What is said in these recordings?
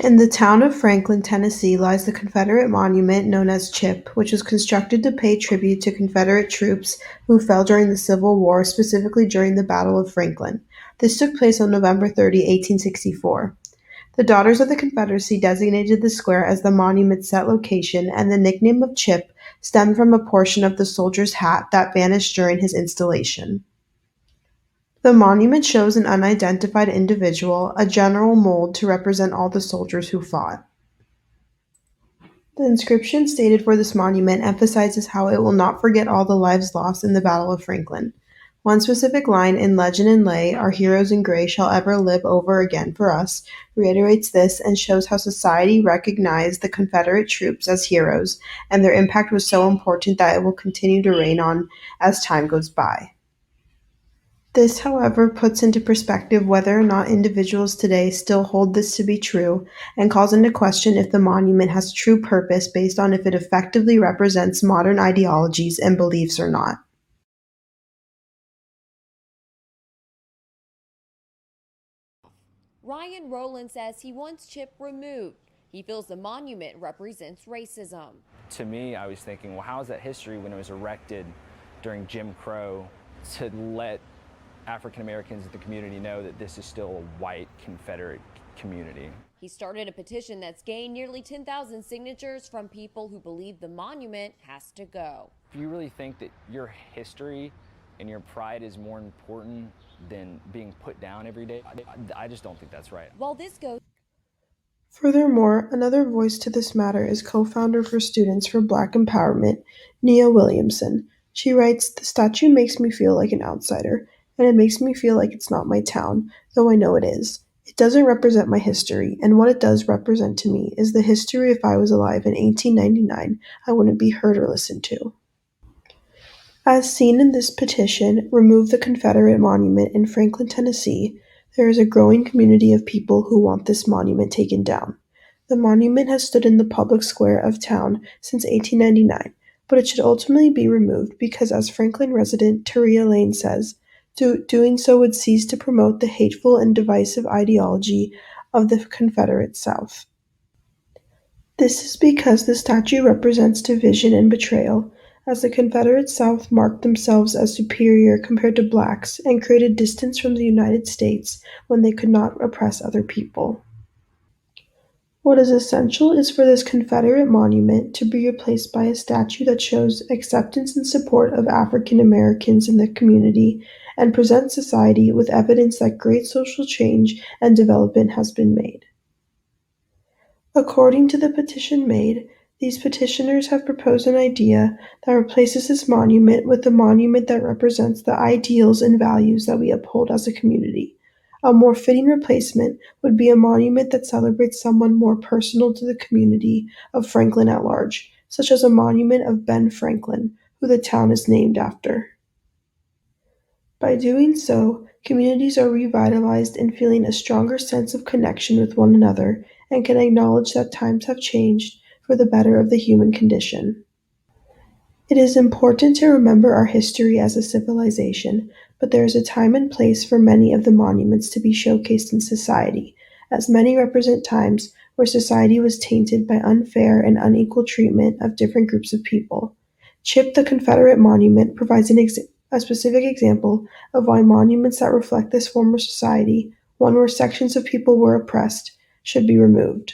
In the town of Franklin, Tennessee, lies the Confederate monument known as Chip, which was constructed to pay tribute to Confederate troops who fell during the Civil War, specifically during the Battle of Franklin. This took place on November 30, 1864. The Daughters of the Confederacy designated the square as the monument's set location, and the nickname of Chip stemmed from a portion of the soldier's hat that vanished during his installation. The monument shows an unidentified individual, a general mold to represent all the soldiers who fought. The inscription stated for this monument emphasizes how it will not forget all the lives lost in the Battle of Franklin. One specific line in Legend and Lay, "Our heroes in gray shall ever live over again for us," reiterates this and shows how society recognized the Confederate troops as heroes, and their impact was so important that it will continue to reign on as time goes by. This, however, puts into perspective whether or not individuals today still hold this to be true, and calls into question if the monument has true purpose based on if it effectively represents modern ideologies and beliefs or not. Ryan Rowland says he wants Chip removed. He feels the monument represents racism. To me, I was thinking, well, how is that history when it was erected during Jim Crow to let African Americans in the community know that this is still a white Confederate community? He started a petition that's gained nearly 10,000 signatures from people who believe the monument has to go. If you really think that your history and your pride is more important than being put down every day, I just don't think that's right. While this goes Furthermore, another voice to this matter is co-founder for Students for Black Empowerment, Nia Williamson. She writes, "The statue makes me feel like an outsider, and it makes me feel like it's not my town, though I know it is. It doesn't represent my history, and what it does represent to me is the history if I was alive in 1899, I wouldn't be heard or listened to." As seen in this petition, "Remove the Confederate Monument" in Franklin, Tennessee, there is a growing community of people who want this monument taken down. The monument has stood in the public square of town since 1899, but it should ultimately be removed because, as Franklin resident Taria Lane says, doing so would cease to promote the hateful and divisive ideology of the Confederate South. This is because the statue represents division and betrayal, as the Confederate South marked themselves as superior compared to blacks and created distance from the United States when they could not oppress other people. What is essential is for this Confederate monument to be replaced by a statue that shows acceptance and support of African Americans in the community and presents society with evidence that great social change and development has been made. According to the petition made, these petitioners have proposed an idea that replaces this monument with a monument that represents the ideals and values that we uphold as a community. A more fitting replacement would be a monument that celebrates someone more personal to the community of Franklin at large, such as a monument of Ben Franklin, who the town is named after. By doing so, communities are revitalized in feeling a stronger sense of connection with one another and can acknowledge that times have changed for the better of the human condition. It is important to remember our history as a civilization, but there is a time and place for many of the monuments to be showcased in society, as many represent times where society was tainted by unfair and unequal treatment of different groups of people. Chip the Confederate Monument provides a specific example of why monuments that reflect this former society, one where sections of people were oppressed, should be removed.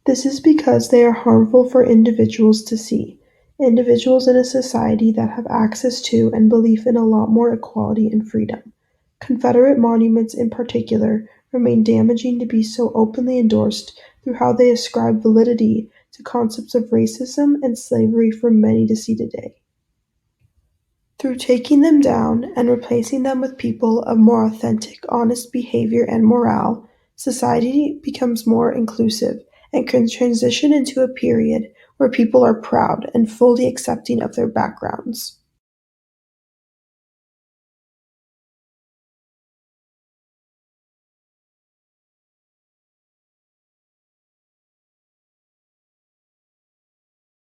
This is because they are harmful for individuals to see, individuals in a society that have access to and belief in a lot more equality and freedom. Confederate monuments, in particular, remain damaging to be so openly endorsed through how they ascribe validity to concepts of racism and slavery for many to see today. Through taking them down and replacing them with people of more authentic, honest behavior and morale, society becomes more inclusive and can transition into a period where people are proud and fully accepting of their backgrounds.